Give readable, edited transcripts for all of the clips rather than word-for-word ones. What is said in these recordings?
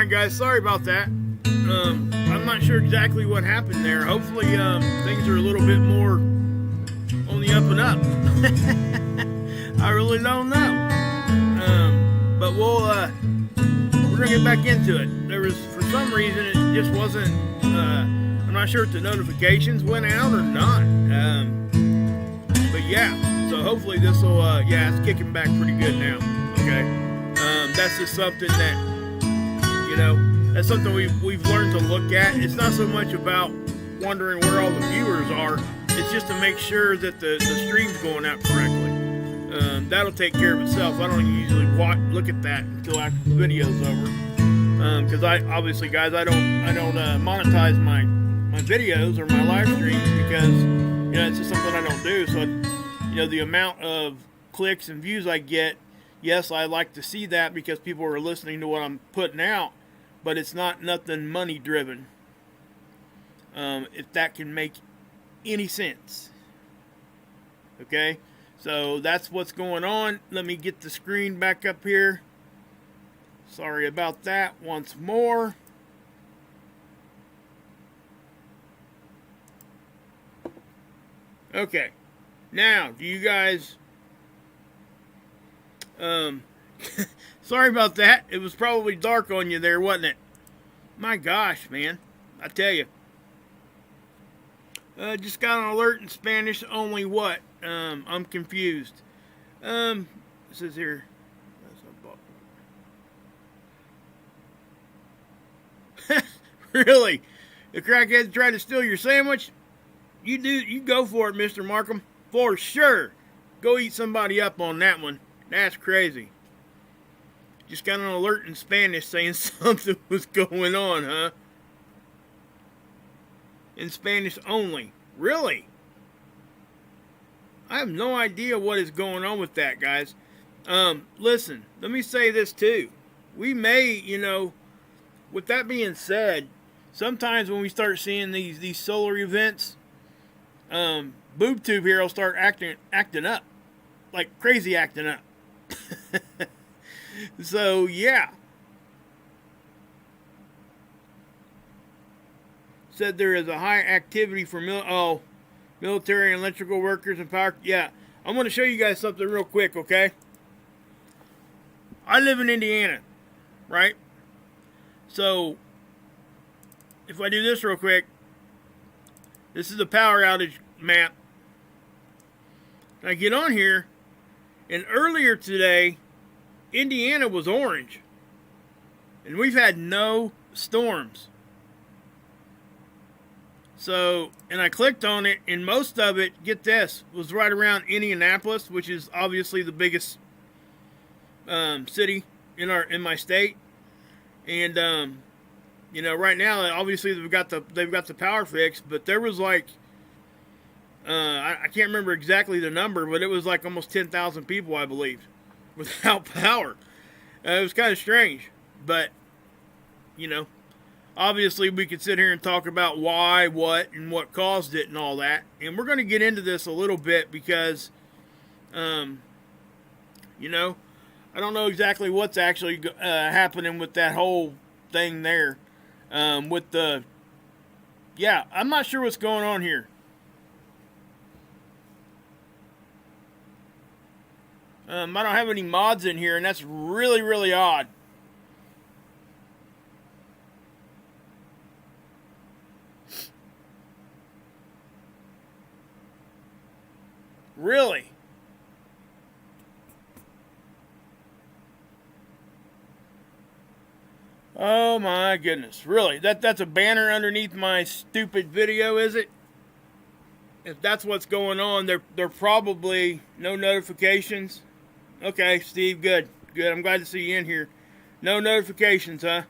on, guys. Sorry about that. I'm not sure exactly what happened there. Hopefully, things are a little bit more on the up and up. I really don't know. But we're gonna get back into it. There was, for some reason, it just wasn't. I'm not sure if the notifications went out or not. But yeah. So hopefully this will. Yeah, it's kicking back pretty good now. Okay. That's just something that, that's something we've learned to look at. It's not so much about wondering where all the viewers are. It's just to make sure that the stream's going out correctly. That'll take care of itself. I don't usually look at that until after the video's over. Because obviously, guys, I don't monetize my videos or my live streams because it's just something I don't do. So the amount of clicks and views I get. Yes, I like to see that because people are listening to what I'm putting out, but it's not nothing money driven. If that can make any sense. Okay, so that's what's going on. Let me get the screen back up here. Sorry about that once more. Okay, now do you guys... sorry about that. It was probably dark on you there, wasn't it? My gosh, man. I tell you. Just got an alert in Spanish only what? I'm confused. It says here. Really? The crackhead's trying to steal your sandwich? You go for it, Mr. Markham. For sure. Go eat somebody up on that one. That's crazy. Just got an alert in Spanish saying something was going on, huh? In Spanish only. Really? I have no idea what is going on with that, guys. Listen, let me say this too. We may, with that being said, sometimes when we start seeing these solar events, BoobTube here will start acting up. Like crazy acting up. So yeah, said there is a high activity for military and electrical workers and power. Yeah, I'm going to show you guys something real quick, okay? I live in Indiana, right? So if I do this real quick, this is the power outage map. I get on here. And earlier today, Indiana was orange. And we've had no storms. So, and I clicked on it, and most of it, get this, was right around Indianapolis, which is obviously the biggest city in my state. And right now, obviously they've got the power fixed, but there was like I can't remember exactly the number, but it was like almost 10,000 people, I believe, without power. It was kind of strange, but, obviously we could sit here and talk about why, what, and what caused it and all that. And we're going to get into this a little bit because, I don't know exactly what's actually happening with that whole thing there. I'm not sure what's going on here. I don't have any mods in here, and that's really, really odd. Really? Oh my goodness. Really? That's a banner underneath my stupid video, is it? If that's what's going on, they're probably no notifications. Okay, Steve, good. I'm glad to see you in here. No notifications, huh?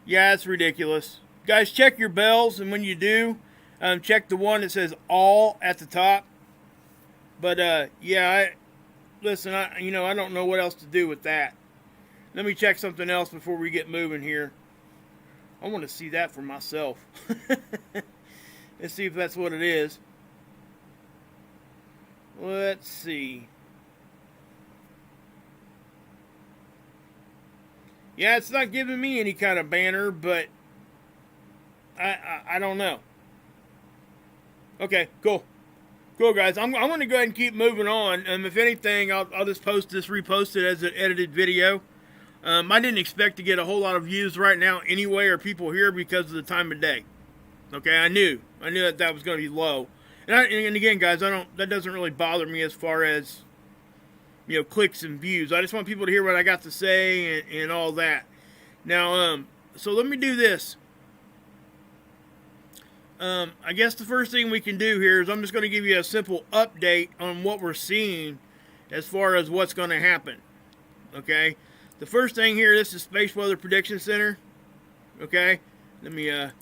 Yeah, it's ridiculous. Guys, check your bells, and when you do, check the one that says all at the top. But, I don't know what else to do with that. Let me check something else before we get moving here. I want to see that for myself. Let's see if that's what it is. Let's see. Yeah, it's not giving me any kind of banner, but I don't know. Okay, cool. Cool, guys. I'm going to go ahead and keep moving on. If anything, I'll just repost it as an edited video. I didn't expect to get a whole lot of views right now anyway, or people here, because of the time of day. Okay, I knew that was going to be low. And again, guys, that doesn't really bother me as far as, clicks and views. I just want people to hear what I got to say and all that. Now, so let me do this. I guess the first thing we can do here is I'm just going to give you a simple update on what we're seeing as far as what's going to happen. Okay? The first thing here, this is Space Weather Prediction Center. Okay? Let me, put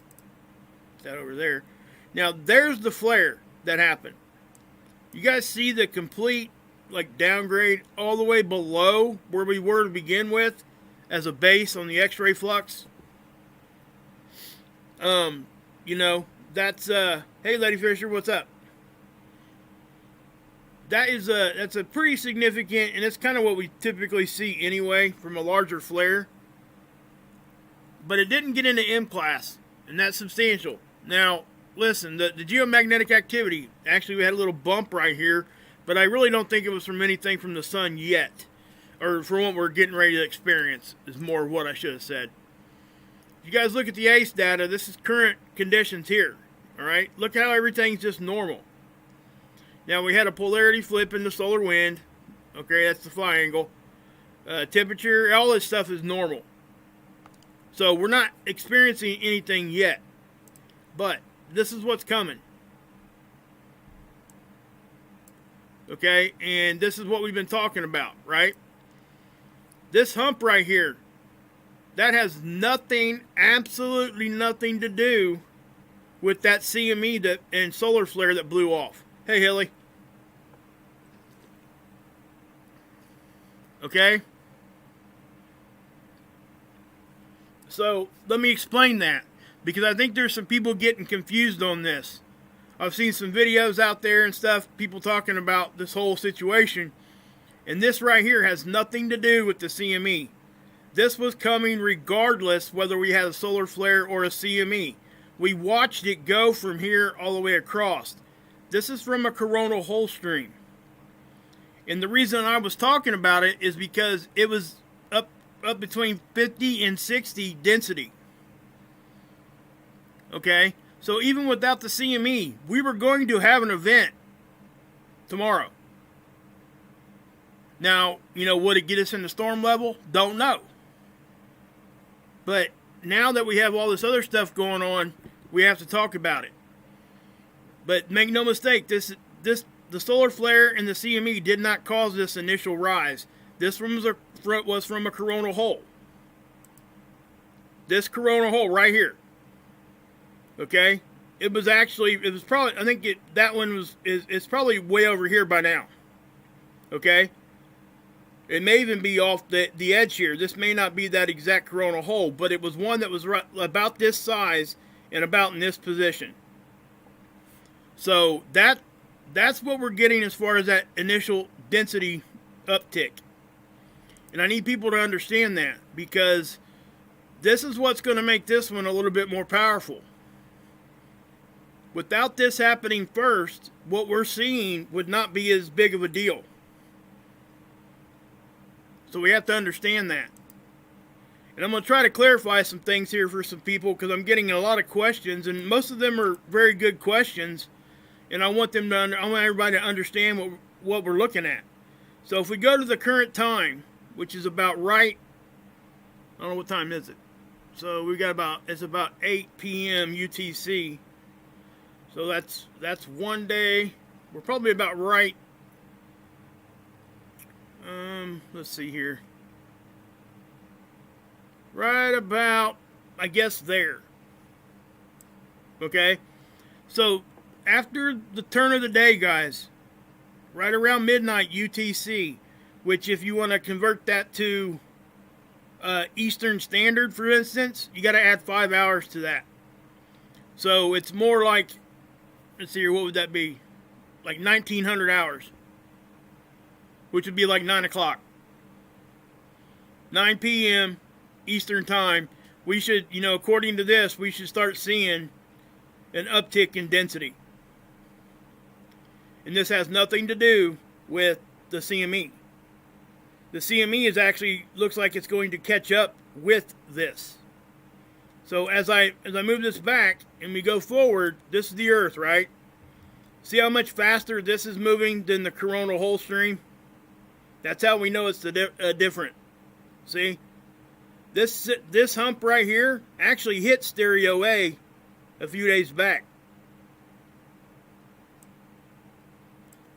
that over there. Now, there's the flare that happened. You guys see the complete, downgrade all the way below where we were to begin with as a base on the X-ray flux? That's, hey, Lady Fisher, what's up? That's a pretty significant, and it's kind of what we typically see anyway from a larger flare. But it didn't get into M class, and that's substantial. Now, listen, the geomagnetic activity, actually we had a little bump right here, but I really don't think it was from anything from the sun yet, or from what we're getting ready to experience, is more what I should have said. If you guys look at the ACE data, this is current conditions here. Alright, look how everything's just normal. Now we had a polarity flip in the solar wind. Okay, that's the fly angle. Temperature, all this stuff is normal. So we're not experiencing anything yet. But this is what's coming. Okay, and this is what we've been talking about, right? This hump right here, that has nothing, absolutely nothing to do with that CME and solar flare that blew off. Hey, Hilly. Okay? So, let me explain that, because I think there's some people getting confused on this. I've seen some videos out there and stuff, people talking about this whole situation, and this right here has nothing to do with the CME. This was coming regardless whether we had a solar flare or a CME. We watched it go from here all the way across. This is from a coronal hole stream. And the reason I was talking about it is because it was up between 50 and 60 density. Okay? So even without the CME, we were going to have an event tomorrow. Now, would it get us into storm level? Don't know. But now that we have all this other stuff going on, we have to talk about it. But make no mistake, the solar flare and the CME did not cause this initial rise. This was from a coronal hole. This coronal hole right here. Okay? It was probably, I think that one it's probably way over here by now. Okay? It may even be off the edge here. This may not be that exact coronal hole, but it was one that was about this size and about in this position. So that's what we're getting as far as that initial density uptick. And I need people to understand that, because this is what's going to make this one a little bit more powerful. Without this happening first, what we're seeing would not be as big of a deal. So we have to understand that. And I'm going to try to clarify some things here for some people, because I'm getting a lot of questions, and most of them are very good questions. And I want everybody to understand what we're looking at. So if we go to the current time, which is about right, I don't know what time is it. So we got it's about 8 p.m. UTC. So that's one day. We're probably about right. Let's see here. Right about, I guess, there. Okay? So, after the turn of the day, guys, right around midnight UTC, which if you want to convert that to Eastern Standard, for instance, you got to add 5 hours to that. So, it's more like, let's see here, what would that be? Like 1900 hours. Which would be like 9 o'clock. 9 p.m. Eastern time, we should, according to this, we should start seeing an uptick in density. And this has nothing to do with the CME. The CME is actually looks like it's going to catch up with this. So as I move this back and we go forward, this is the Earth, right? See how much faster this is moving than the coronal hole stream? That's how we know it's different. See? This hump right here actually hit stereo A few days back.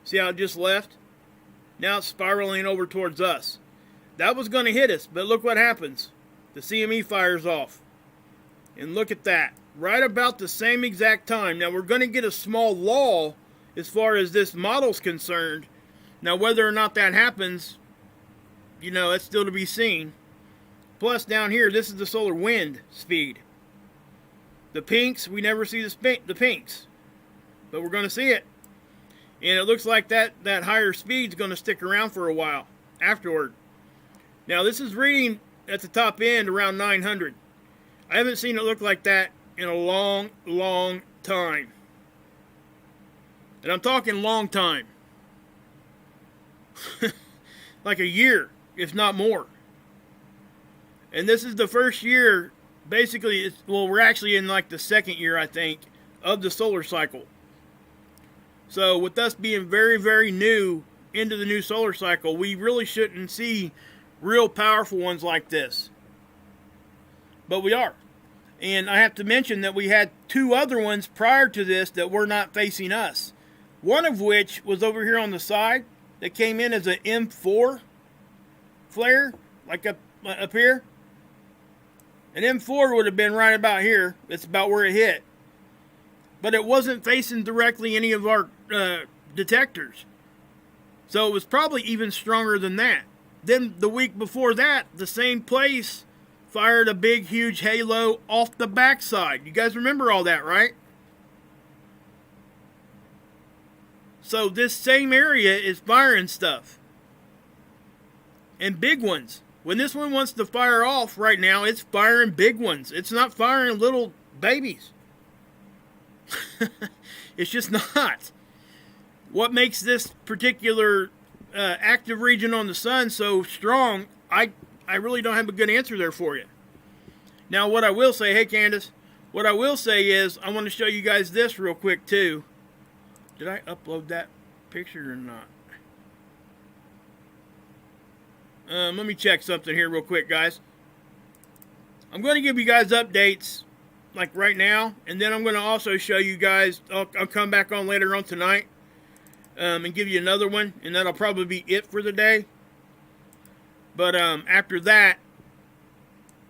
See how it just left? Now it's spiraling over towards us. That was going to hit us, but look what happens. The CME fires off. And look at that. Right about the same exact time. Now we're going to get a small lull as far as this model's concerned. Now whether or not that happens, it's still to be seen. Plus down here, this is the solar wind speed. The pinks, we never see the pinks. But we're going to see it. And it looks like that higher speed is going to stick around for a while afterward. Now this is reading at the top end around 900. I haven't seen it look like that in a long, long time. And I'm talking long time. Like a year, if not more. And this is the first year, basically, we're actually in like the second year, I think, of the solar cycle. So with us being very, very new into the new solar cycle, we really shouldn't see real powerful ones like this. But we are. And I have to mention that we had two other ones prior to this that were not facing us. One of which was over here on the side that came in as an M4 flare, like up here. An M4 would have been right about here. It's about where it hit. But it wasn't facing directly any of our detectors. So it was probably even stronger than that. Then the week before that, the same place fired a big, huge halo off the backside. You guys remember all that, right? So this same area is firing stuff. And big ones. When this one wants to fire off right now, it's firing big ones. It's not firing little babies. It's just not. What makes this particular active region on the sun so strong, I really don't have a good answer there for you. Now, what I will say, hey Candace, what I will say is I want to show you guys this real quick too. Did I upload that picture or not? Let me check something here real quick, guys. I'm going to give you guys updates like right now, and then I'm going to also show you guys, I'll come back on later on tonight and give you another one, and that'll probably be it for the day. But after that,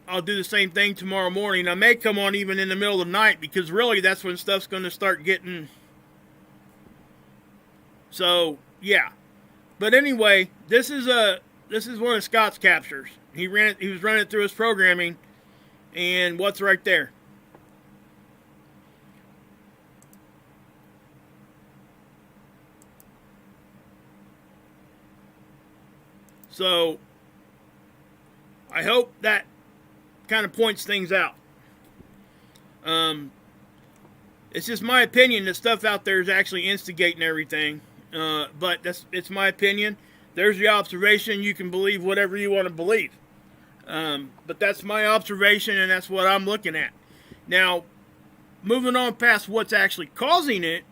I'll do the same thing tomorrow morning. I may come on even in the middle of the night, because really that's when stuff's going to start getting... So, yeah. But anyway, this is one of Scott's captures. He was running it through his programming, and what's right there? So, I hope that kind of points things out. It's just my opinion that stuff out there is actually instigating everything. But it's my opinion. There's the observation. You can believe whatever you want to believe. But that's my observation, and that's what I'm looking at. Now, moving on past what's actually causing it,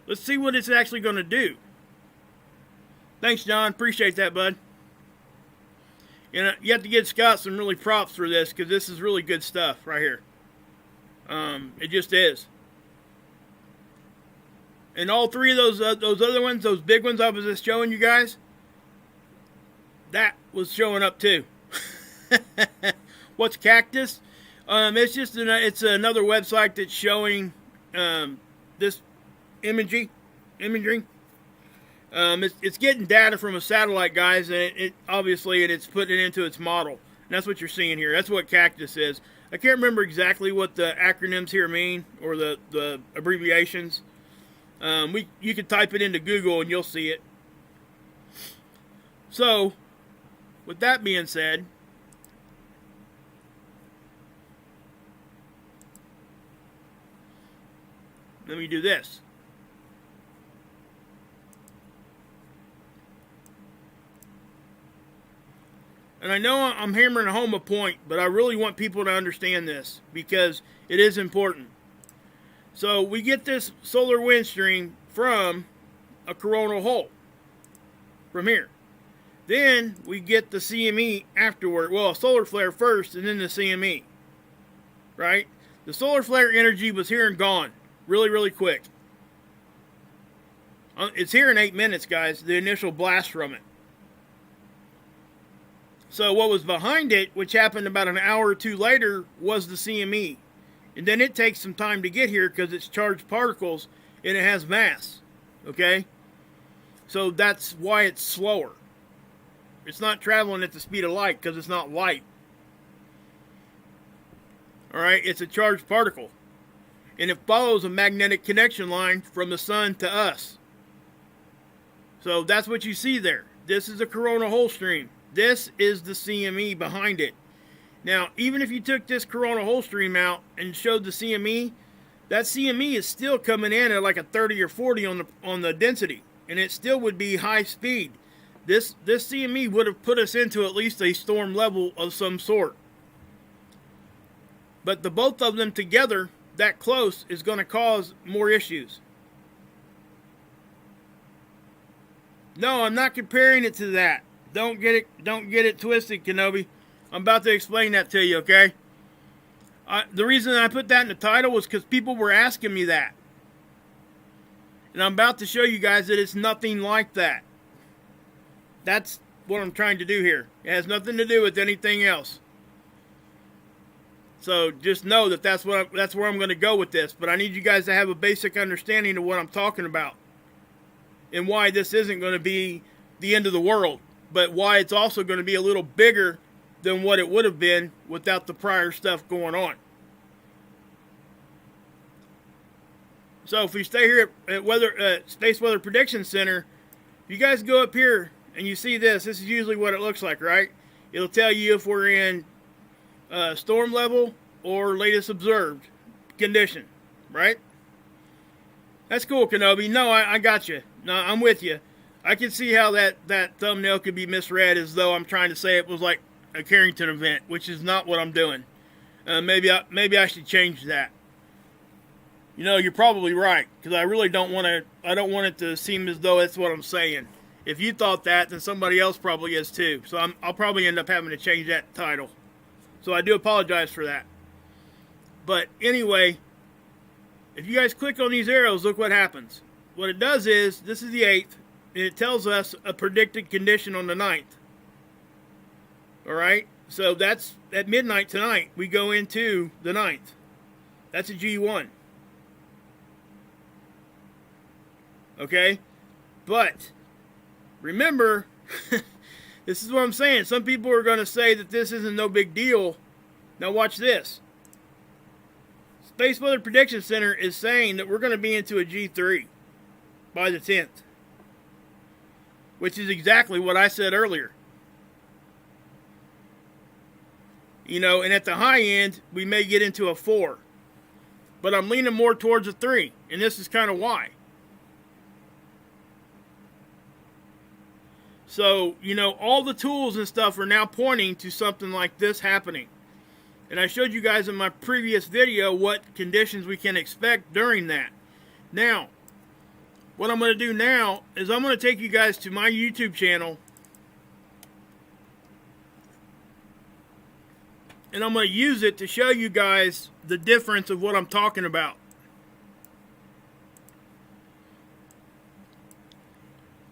let's see what it's actually going to do. Thanks, John. Appreciate that, bud. And you have to give Scott some really props for this, because this is really good stuff right here. It just is. And all three of those other ones, those big ones I was just showing you guys, that was showing up too. What's Cactus? It's just it's another website that's showing this imagery. It's getting data from a satellite, guys, and it obviously it's putting it into its model. And that's what you're seeing here. That's what Cactus is. I can't remember exactly what the acronyms here mean, or the abbreviations. You can type it into Google and you'll see it. So, with that being said, let me do this. And I know I'm hammering home a point, but I really want people to understand this because it is important. So we get this solar wind stream from a coronal hole from here. Then we get the CME afterward. Well, a solar flare first and then the CME. Right? The solar flare energy was here and gone really, really quick. It's here in 8 minutes, guys, the initial blast from it. So what was behind it, which happened about an hour or two later, was the CME. And then it takes some time to get here because it's charged particles and it has mass. Okay? So that's why it's slower. It's not traveling at the speed of light because it's not light. Alright? It's a charged particle. And it follows a magnetic connection line from the sun to us. So that's what you see there. This is a coronal hole stream. This is the CME behind it. Now, even if you took this coronal hole stream out and showed the CME, that CME is still coming in at like a 30 or 40 on the density, and it still would be high speed. This CME would have put us into at least a storm level of some sort. But the both of them together, that close, is going to cause more issues. No, I'm not comparing it to that. Don't get it twisted, Kenobi. I'm about to explain that to you, okay? The reason I put that in the title was because people were asking me that. And I'm about to show you guys that it's nothing like that. That's what I'm trying to do here. It has nothing to do with anything else. So just know that that's where I'm going to go with this. But I need you guys to have a basic understanding of what I'm talking about. And why this isn't going to be the end of the world. But why it's also going to be a little bigger than what it would have been without the prior stuff going on. So if we stay here at Space Weather Prediction Center, you guys go up here and you see this. This is usually what it looks like, right? It'll tell you if we're in storm level or latest observed condition, right? That's cool, Kenobi. No, I got you. No, I'm with you. I can see how that thumbnail could be misread as though I'm trying to say it was like a Carrington event, which is not what I'm doing. Maybe I should change that. You know, you're probably right, because I really don't want to. I don't want it to seem as though that's what I'm saying. If you thought that, then somebody else probably is too. So I'll probably end up having to change that title. So I do apologize for that. But anyway, if you guys click on these arrows, look what happens. What it does is, this is the 8th. And it tells us a predicted condition on the 9th. Alright? So that's at midnight tonight. We go into the 9th. That's a G1. Okay? But, remember, this is what I'm saying. Some people are going to say that this isn't no big deal. Now watch this. Space Weather Prediction Center is saying that we're going to be into a G3 by the 10th. Which is exactly what I said earlier. You know, and at the high end, we may get into a 4. But I'm leaning more towards a 3. And this is kind of why. So, you know, all the tools and stuff are now pointing to something like this happening. And I showed you guys in my previous video what conditions we can expect during that. Now, what I'm going to do now is I'm going to take you guys to my YouTube channel. And I'm going to use it to show you guys the difference of what I'm talking about.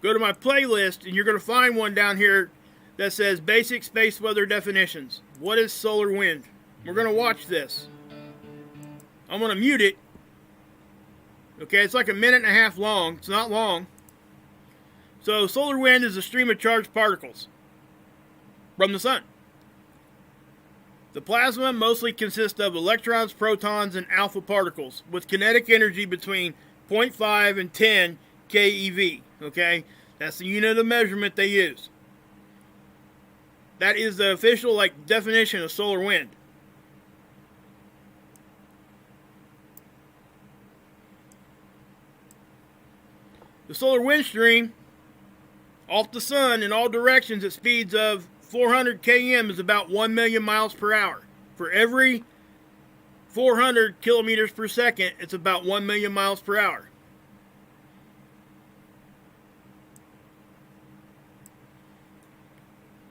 Go to my playlist and you're going to find one down here that says Basic Space Weather Definitions. What is solar wind? We're going to watch this. I'm going to mute it. Okay, it's like a minute and a half long. It's not long. So, solar wind is a stream of charged particles from the sun. The plasma mostly consists of electrons, protons, and alpha particles with kinetic energy between 0.5 and 10 keV. Okay, that's the unit of measurement they use. That is the official definition of solar wind. The solar wind stream off the sun in all directions at speeds of 400 km is about 1 million miles per hour. For every 400 kilometers per second, it's about 1 million miles per hour.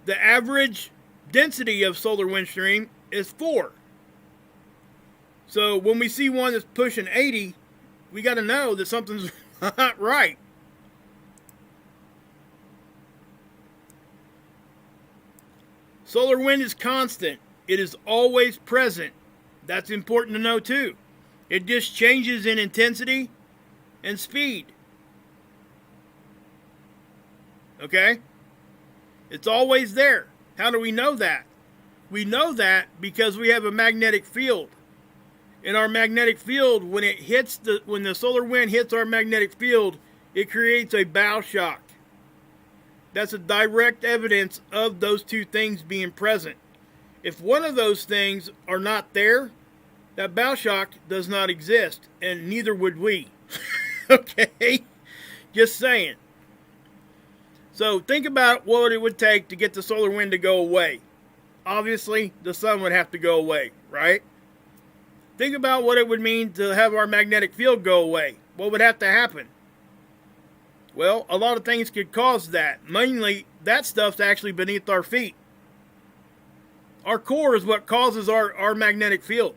The average density of solar wind stream is 4. So when we see one that's pushing 80, we got to know that something's not right. Solar wind is constant. It is always present. That's important to know too. It just changes in intensity and speed. Okay? It's always there. How do we know that? We know that because we have a magnetic field. In our magnetic field, when the solar wind hits our magnetic field, it creates a bow shock. That's a direct evidence of those two things being present. If one of those things are not there, that bow shock does not exist, and neither would we. Okay? Just saying. So think about what it would take to get the solar wind to go away. Obviously, the sun would have to go away, right? Think about what it would mean to have our magnetic field go away. What would have to happen? Well, a lot of things could cause that. Mainly, that stuff's actually beneath our feet. Our core is what causes our magnetic field.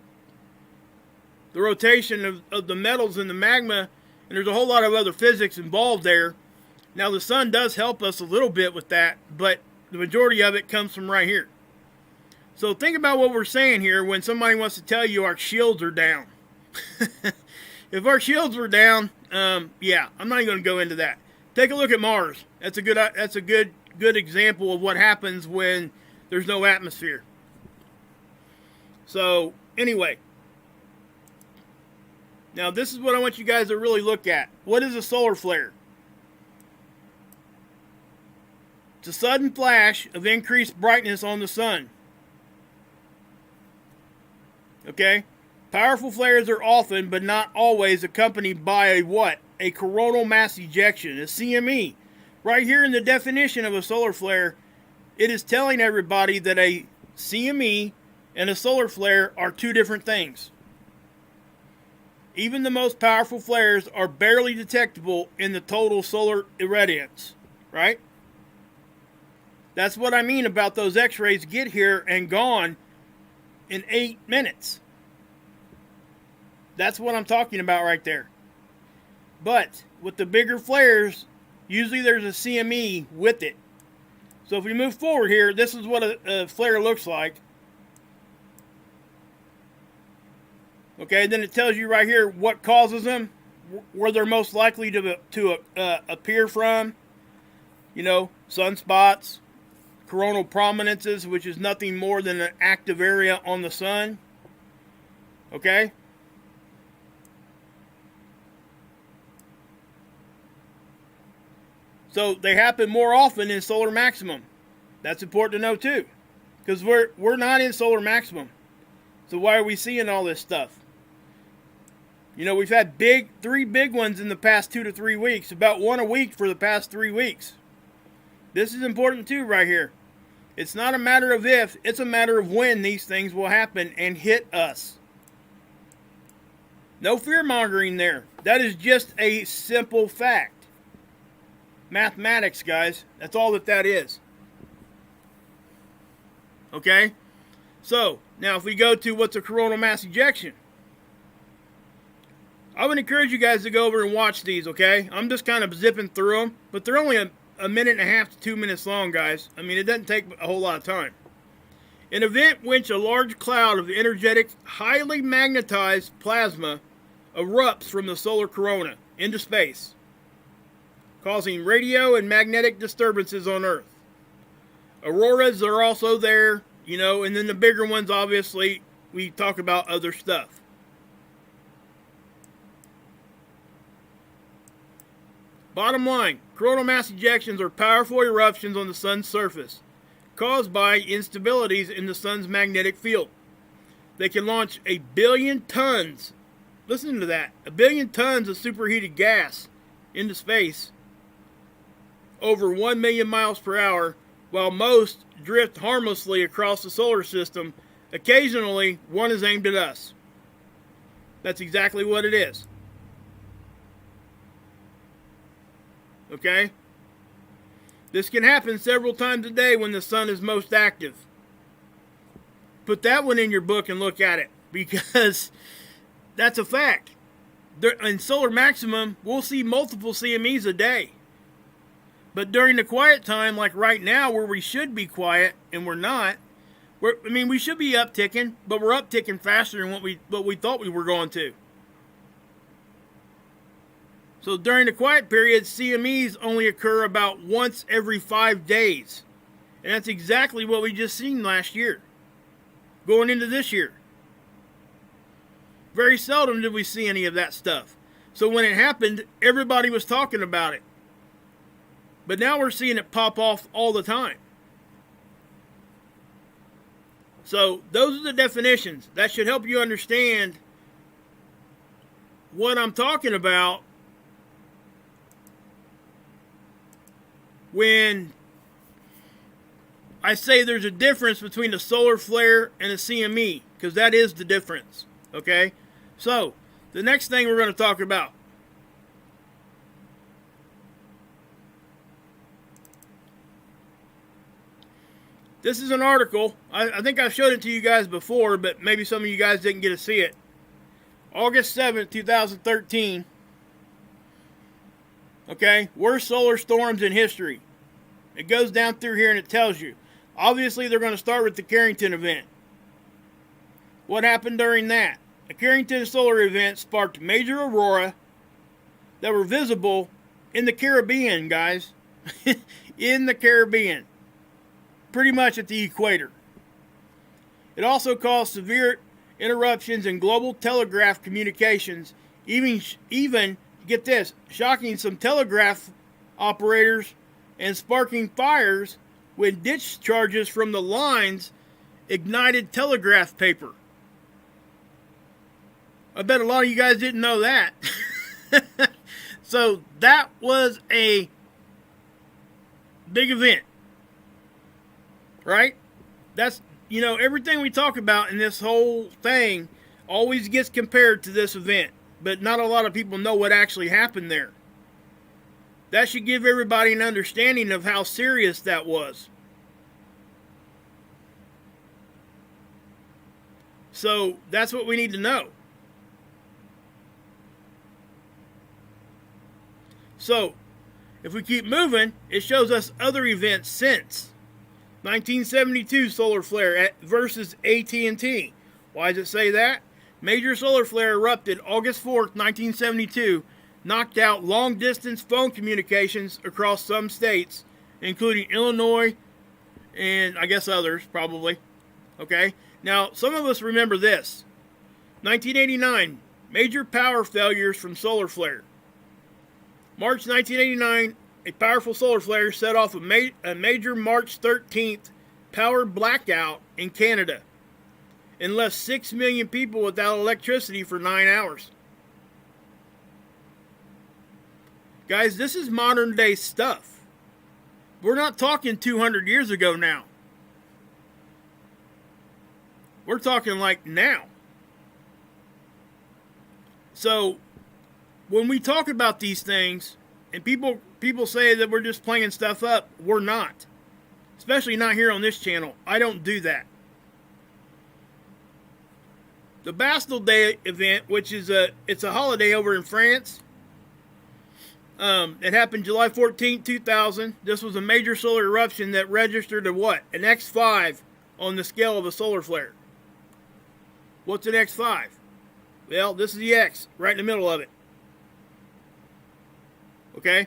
The rotation of the metals in the magma, and there's a whole lot of other physics involved there. Now, the sun does help us a little bit with that, but the majority of it comes from right here. So think about what we're saying here when somebody wants to tell you our shields are down. If our shields were down, yeah, I'm not even going to go into that. Take a look at Mars. That's a good example of what happens when there's no atmosphere. So anyway, now this is what I want you guys to really look at. What is a solar flare? It's a sudden flash of increased brightness on the sun. Okay? Powerful flares are often, but not always, accompanied by a what? A coronal mass ejection, a CME. Right here in the definition of a solar flare, it is telling everybody that a CME and a solar flare are two different things. Even the most powerful flares are barely detectable in the total solar irradiance, right? That's what I mean about those X-rays get here and gone in 8 minutes. That's what I'm talking about right there. But with the bigger flares, usually there's a CME with it. So if we move forward here, this is what a flare looks like. Okay, then it tells you right here what causes them, where they're most likely to appear from. You know, sunspots, coronal prominences, which is nothing more than an active area on the sun. Okay? So they happen more often in solar maximum. That's important to know too, because we're not in solar maximum. So why are we seeing all this stuff? You know, we've had three big ones in the past 2 to 3 weeks, about one a week for the past 3 weeks. This is important too right here. It's not a matter of if, it's a matter of when these things will happen and hit us. No fear-mongering there. That is just a simple fact. Mathematics, guys. That's all that is. Okay? So, now if we go to what's a coronal mass ejection. I would encourage you guys to go over and watch these, okay? I'm just kind of zipping through them, but they're only a minute and a half to 2 minutes long, guys. I mean, it doesn't take a whole lot of time. An event in which a large cloud of energetic, highly magnetized plasma erupts from the solar corona into space, causing radio and magnetic disturbances on Earth. Auroras are also there, you know, and then the bigger ones, obviously, we talk about other stuff. Bottom line, coronal mass ejections are powerful eruptions on the sun's surface, caused by instabilities in the sun's magnetic field. They can launch 1 billion tons, listen to that, 1 billion tons of superheated gas into space over 1 million miles per hour, while most drift harmlessly across the solar system. Occasionally, one is aimed at us. That's exactly what it is. Okay? This can happen several times a day when the sun is most active. Put that one in your book and look at it, because that's a fact. In solar maximum, we'll see multiple CMEs a day. But during the quiet time, like right now, where we should be quiet and we're not, we should be upticking, but we're upticking faster than what we thought we were going to. So during the quiet period, CMEs only occur about once every 5 days. And that's exactly what we just seen last year, going into this year. Very seldom did we see any of that stuff. So when it happened, everybody was talking about it. But now we're seeing it pop off all the time. So those are the definitions. That should help you understand what I'm talking about when I say there's a difference between a solar flare and a CME, because that is the difference. Okay? So, the next thing we're going to talk about. This is an article. I think I've showed it to you guys before, but maybe some of you guys didn't get to see it. August 7th, 2013. Okay? Worst solar storms in history. It goes down through here and it tells you. Obviously, they're going to start with the Carrington event. What happened during that? The Carrington solar event sparked major aurora that were visible in the Caribbean, guys. In the Caribbean. Pretty much at the equator. It also caused severe interruptions in global telegraph communications, even get this, shocking some telegraph operators and sparking fires when discharges from the lines ignited telegraph paper. I bet a lot of you guys didn't know that. So that was a big event. Right? That's, everything we talk about in this whole thing always gets compared to this event. But not a lot of people know what actually happened there. That should give everybody an understanding of how serious that was. So that's what we need to know. So, if we keep moving, it shows us other events since 1972 solar flare versus AT&T. Why does it say that? Major solar flare erupted August 4th, 1972, knocked out long-distance phone communications across some states, including Illinois and I guess others, probably. Okay? Now, some of us remember this. 1989, major power failures from solar flare. March 1989, a powerful solar flare set off a major March 13th power blackout in Canada and left 6 million people without electricity for 9 hours. Guys, this is modern day stuff. We're not talking 200 years ago now. We're talking like now. So, when we talk about these things, and people say that we're just playing stuff up, we're not. Especially not here on this channel. I don't do that. The Bastille Day event, which is it's a holiday over in France. It happened July 14, 2000. This was a major solar eruption that registered a what? An X5 on the scale of a solar flare. What's an X5? Well, this is the X, right in the middle of it. Okay?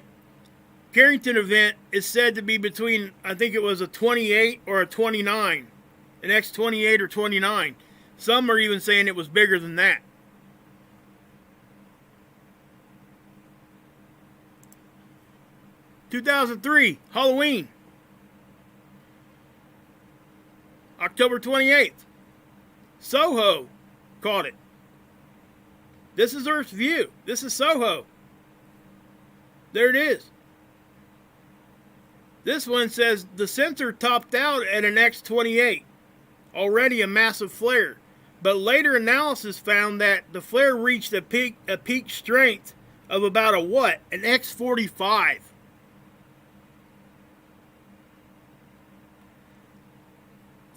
Carrington event is said to be between, I think it was a 28 or a 29. An X28 or 29. Some are even saying it was bigger than that. (2003) Halloween. October 28th. Soho caught it. This is Earth's view. This is Soho. There it is. This one says the sensor topped out at an X28, already a massive flare. But later analysis found that the flare reached a peak strength of about a what? An X45.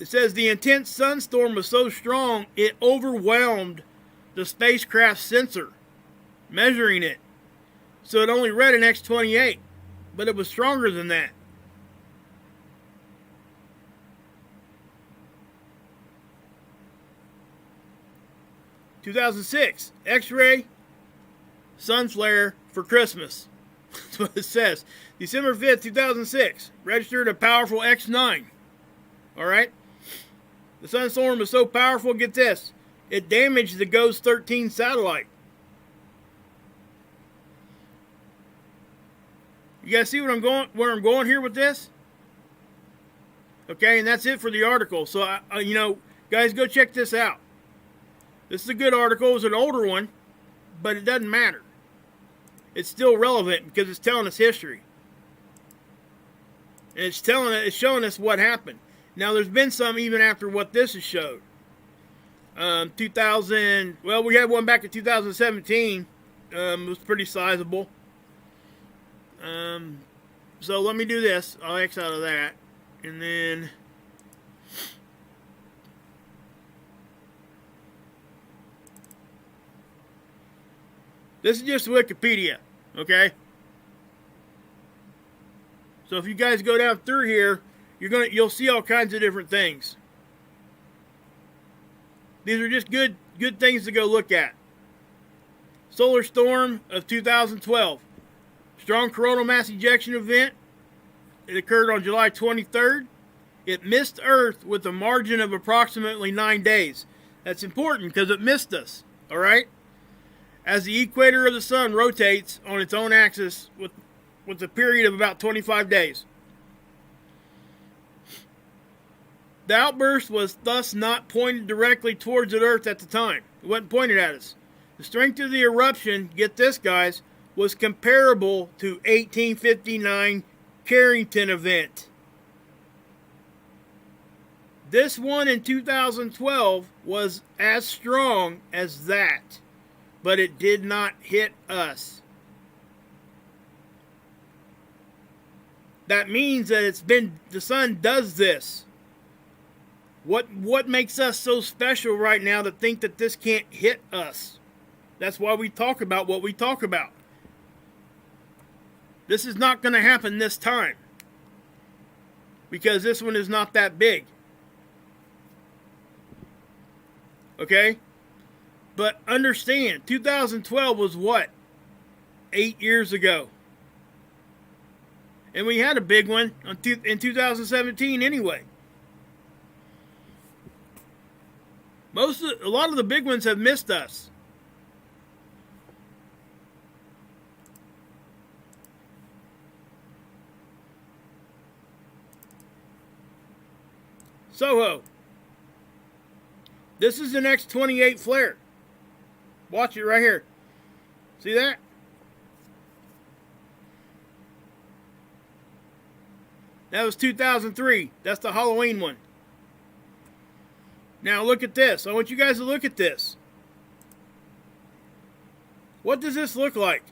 It says the intense sunstorm was so strong it overwhelmed the spacecraft's sensor, measuring it. So it only read an X28, but it was stronger than that. "2006, X-ray, sun flare for Christmas." That's what it says. December 5th, 2006, registered a powerful X9. Alright? The sunstorm was so powerful, get this, it damaged the GOES 13 satellite. You guys see where I'm going here with this? Okay, and that's it for the article. So, guys, go check this out. This is a good article. It's an older one, but it doesn't matter. It's still relevant because it's telling us history. And it's showing us what happened. Now, there's been some even after what this has showed. We had one back in 2017. It was pretty sizable. So let me do this. I'll X out of that. And then this is just Wikipedia, okay? So if you guys go down through here, you'll see all kinds of different things. These are just good things to go look at. Solar storm of 2012. Strong coronal mass ejection event. It occurred on July 23rd. It missed Earth with a margin of approximately 9 days. That's important because it missed us, all right? As the equator of the sun rotates on its own axis with a period of about 25 days. The outburst was thus not pointed directly towards the Earth at the time. It wasn't pointed at us. The strength of the eruption, get this guys, was comparable to 1859 Carrington event. This one in 2012 was as strong as that, but it did not hit us. That means that the sun does this. What makes us so special right now to think that this can't hit us? That's why we talk about what we talk about. This is not going to happen this time, because this one is not that big. Okay? But understand, 2012 was what? 8 years ago. And we had a big one in 2017 anyway. A lot of the big ones have missed us. Soho. This is an X28 flare. Watch it right here. See that? That was 2003. That's the Halloween one. Now look at this. I want you guys to look at this. What does this look like?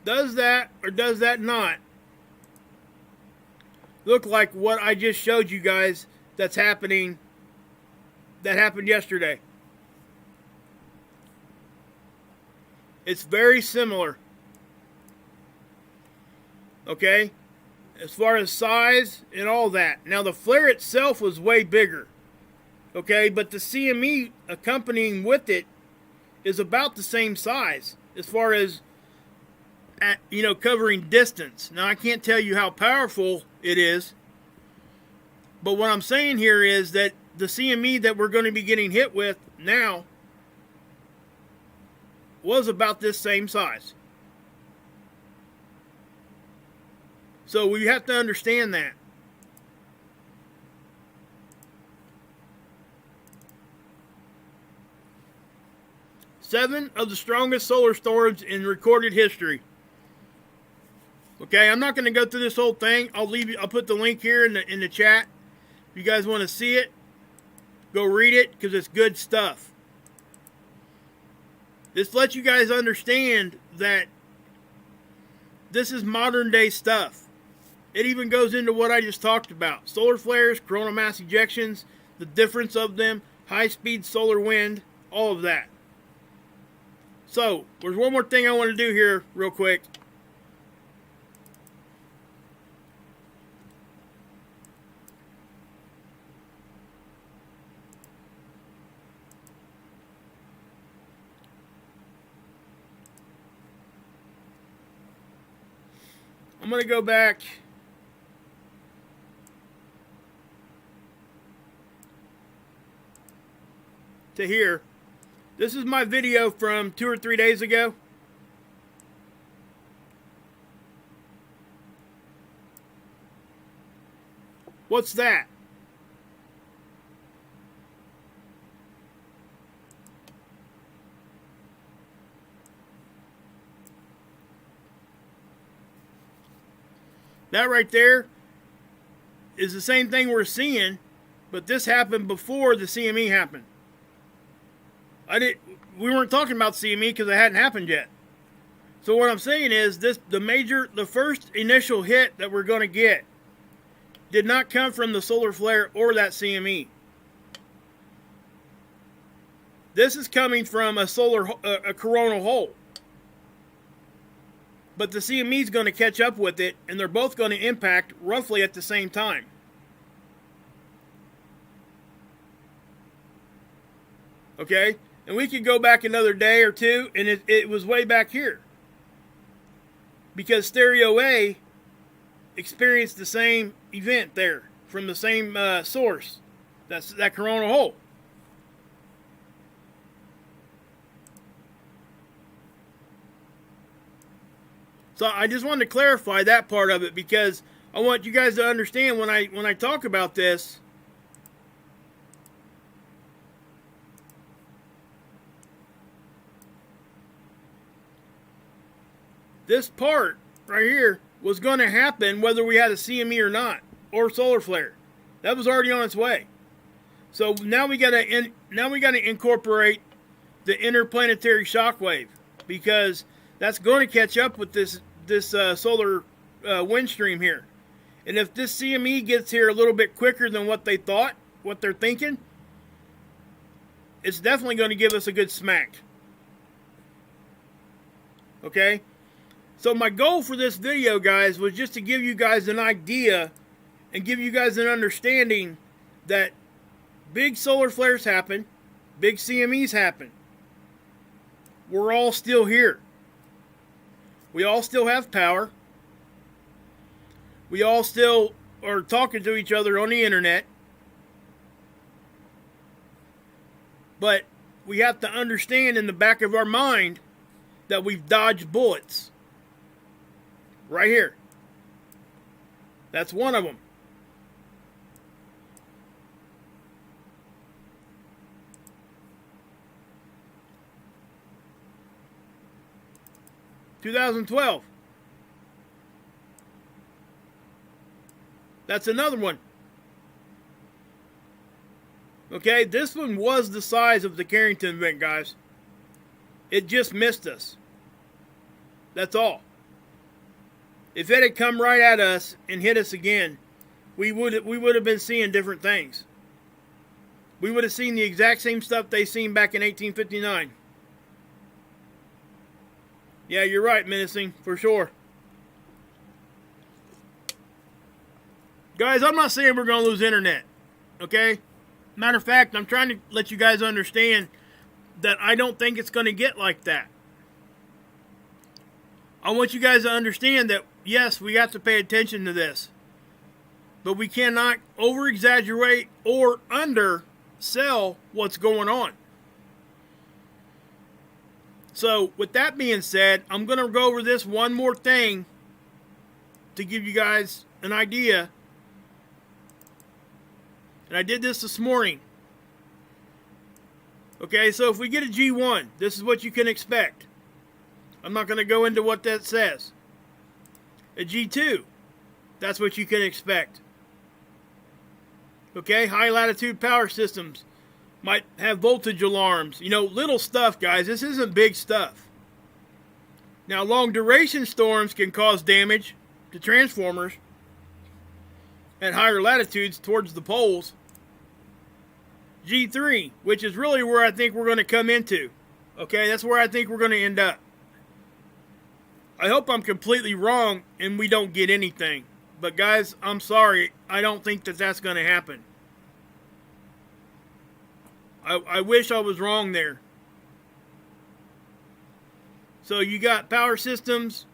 Does that or does that not look like what I just showed you guys that happened yesterday? It's very similar. Okay? As far as size and all that. Now the flare itself was way bigger. Okay? But the CME accompanying with it is about the same size as far as covering distance. Now I can't tell you how powerful it is. But what I'm saying here is that the CME that we're going to be getting hit with now was about this same size. So we have to understand that. 7 of the strongest solar storms in recorded history. Okay, I'm not going to go through this whole thing. I'll put the link here in the chat. If you guys want to see it, go read it because it's good stuff. This lets you guys understand that this is modern day stuff. It even goes into what I just talked about. Solar flares, coronal mass ejections, the difference of them, high-speed solar wind, all of that. So, there's one more thing I want to do here real quick. I'm going to go back to here. This is my video from 2 or 3 days ago. What's that? That right there is the same thing we're seeing, but this happened before the CME happened. We weren't talking about CME because it hadn't happened yet. So what I'm saying is the first initial hit that we're going to get did not come from the solar flare or that CME. This is coming from a coronal hole. But the CME is going to catch up with it, and they're both going to impact roughly at the same time. Okay? And we could go back another day or two, and it was way back here. Because Stereo A experienced the same event there, from the same source. That's that coronal hole. So I just wanted to clarify that part of it because I want you guys to understand when I talk about this. This part right here was going to happen whether we had a CME or not, or solar flare. That was already on its way. So now we got to incorporate the interplanetary shock wave because that's going to catch up with this solar wind stream here. And if this CME gets here a little bit quicker than what they thought, what they're thinking, it's definitely going to give us a good smack. Okay? So my goal for this video, guys, was just to give you guys an idea and give you guys an understanding that big solar flares happen, big CMEs happen. We're all still here. We all still have power. We all still are talking to each other on the internet. But we have to understand in the back of our mind that we've dodged bullets. Right here. That's one of them. (2012). That's another one. Okay, this one was the size of the Carrington event, guys. It just missed us. That's all. If it had come right at us and hit us again, we would have been seeing different things. We would have seen the exact same stuff they seen back in 1859. Yeah, you're right, menacing, for sure. Guys, I'm not saying we're going to lose internet, okay? Matter of fact, I'm trying to let you guys understand that I don't think it's going to get like that. I want you guys to understand that, yes, we have to pay attention to this. But we cannot over-exaggerate or undersell what's going on. So, with that being said, I'm going to go over this one more thing to give you guys an idea. And I did this morning. Okay, so if we get a G1, this is what you can expect. I'm not going to go into what that says. A G2, that's what you can expect. Okay, high latitude power systems might have voltage alarms. You know, little stuff, guys. This isn't big stuff. Now, long duration storms can cause damage to transformers at higher latitudes towards the poles. G3, which is really where I think we're going to come into. Okay, that's where I think we're going to end up. I hope I'm completely wrong and we don't get anything. But guys, I'm sorry. I don't think that that's going to happen. I wish I was wrong there. So you got power systems.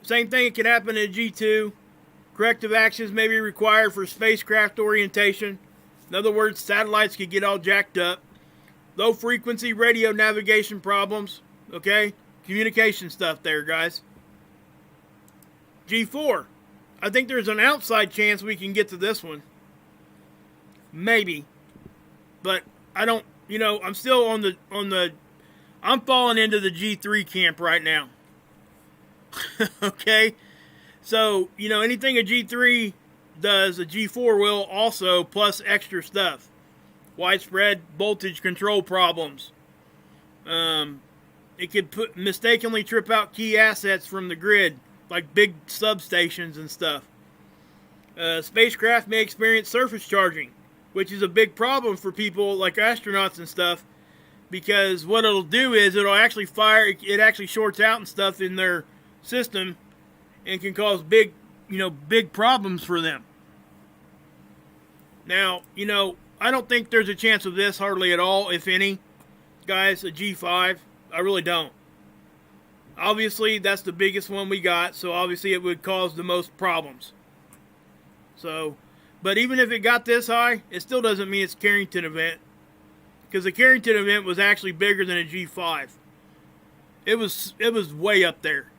Same thing can happen at G2. Corrective actions may be required for spacecraft orientation. In other words, satellites could get all jacked up. Low frequency radio navigation problems. Okay? Communication stuff there, guys. G4. I think there's an outside chance we can get to this one. Maybe. But I don't, you know, I'm still on the I'm falling into the G3 camp right now. Okay? So, you know, anything a G3 does, a G4 will also, plus extra stuff. Widespread voltage control problems. It could mistakenly trip out key assets from the grid, like big substations and stuff. Spacecraft may experience surface charging, which is a big problem for people like astronauts and stuff, because what it'll do is it'll actually it actually shorts out and stuff in their system and can cause big problems for them. Now, you know, I don't think there's a chance of this hardly at all, if any. Guys, a G5, I really don't. Obviously, that's the biggest one we got, so obviously it would cause the most problems. So, but even if it got this high, it still doesn't mean it's a Carrington event. Because the Carrington event was actually bigger than a G5. It was way up there.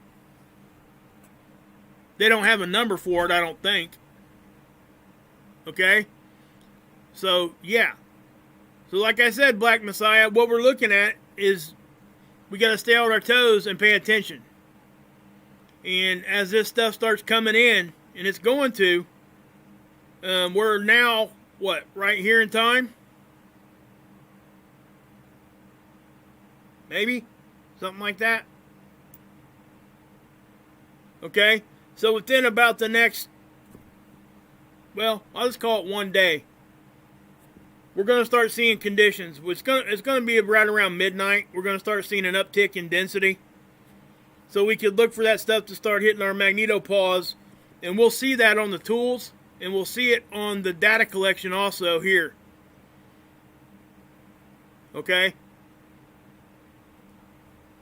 They don't have a number for it, I don't think. Okay? So, yeah. So, like I said, Black Messiah, what we're looking at is we got to stay on our toes and pay attention. And as this stuff starts coming in, and it's going to, we're now, what, right here in time? Maybe? Something like that? Okay? So within about the next, well, I'll just call it one day, we're going to start seeing conditions. It's going to be right around midnight. We're going to start seeing an uptick in density. So we could look for that stuff to start hitting our magnetopause. And we'll see that on the tools. And we'll see it on the data collection also here. Okay?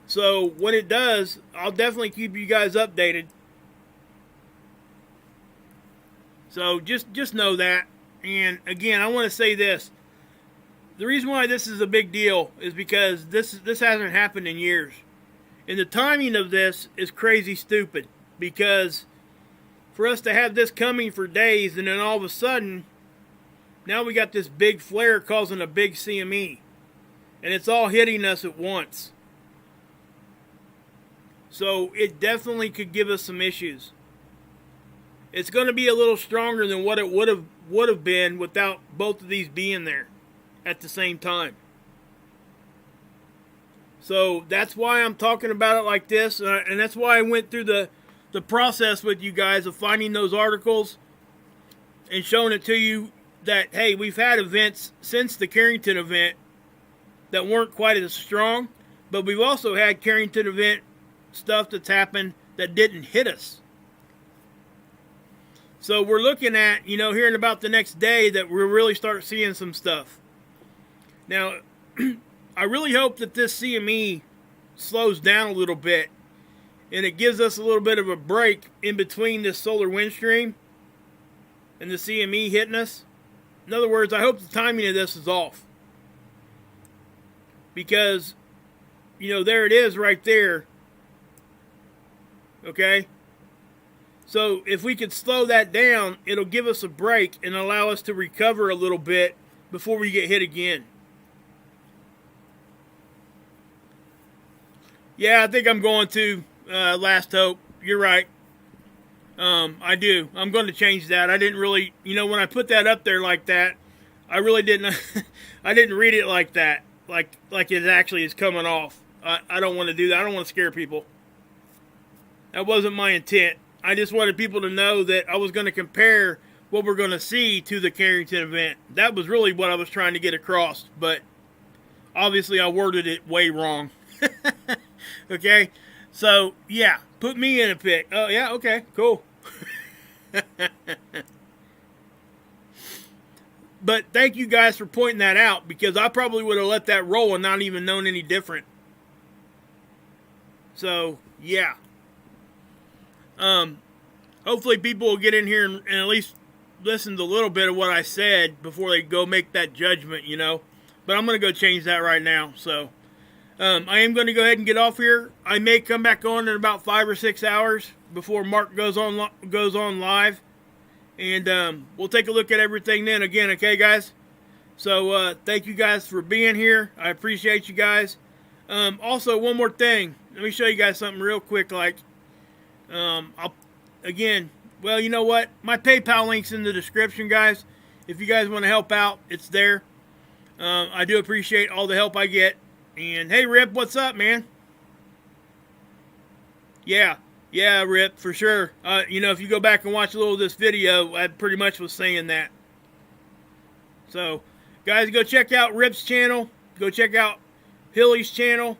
So when it does, I'll definitely keep you guys updated. So just know that. And again, I want to say this. The reason why this is a big deal is because this hasn't happened in years. And the timing of this is crazy stupid. Because for us to have this coming for days and then all of a sudden, now we got this big flare causing a big CME. And it's all hitting us at once. So it definitely could give us some issues. It's going to be a little stronger than what it would have been without both of these being there at the same time. So that's why I'm talking about it like this, and that's why I went through the process with you guys of finding those articles and showing it to you that, hey, we've had events since the Carrington event that weren't quite as strong, but we've also had Carrington event stuff that's happened that didn't hit us. So we're looking at, here in about the next day that we'll really start seeing some stuff. Now, I really hope that this CME slows down a little bit and it gives us a little bit of a break in between this solar wind stream and the CME hitting us. In other words, I hope the timing of this is off. Because, there it is right there. Okay? So if we could slow that down, it'll give us a break and allow us to recover a little bit before we get hit again. Yeah, I think I'm going to Last Hope. You're right. I do. I'm going to change that. I didn't really, when I put that up there like that, I really didn't. I didn't read it like that, like it actually is coming off. I don't want to do that. I don't want to scare people. That wasn't my intent. I just wanted people to know that I was going to compare what we're going to see to the Carrington event. That was really what I was trying to get across, but obviously I worded it way wrong. Okay? So, yeah, put me in a pic. Oh, yeah, okay, cool. But thank you guys for pointing that out, because I probably would have let that roll and not even known any different. So, yeah. Hopefully people will get in here and at least listen to a little bit of what I said before they go make that judgment, But I'm going to go change that right now. So, I am going to go ahead and get off here. I may come back on in about 5 or 6 hours before Mark goes on live. And we'll take a look at everything then again, okay, guys? So, thank you guys for being here. I appreciate you guys. Also, one more thing. Let me show you guys something real quick. Well, you know what? My PayPal link's in the description, guys. If you guys want to help out, it's there. I do appreciate all the help I get. And, hey, Rip, what's up, man? Yeah, Rip, for sure. If you go back and watch a little of this video, I pretty much was saying that. So, guys, go check out Rip's channel. Go check out Hilly's channel.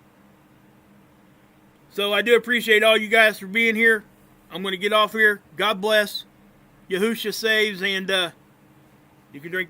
So, I do appreciate all you guys for being here. I'm going to get off here. God bless. Yahusha saves, and you can drink.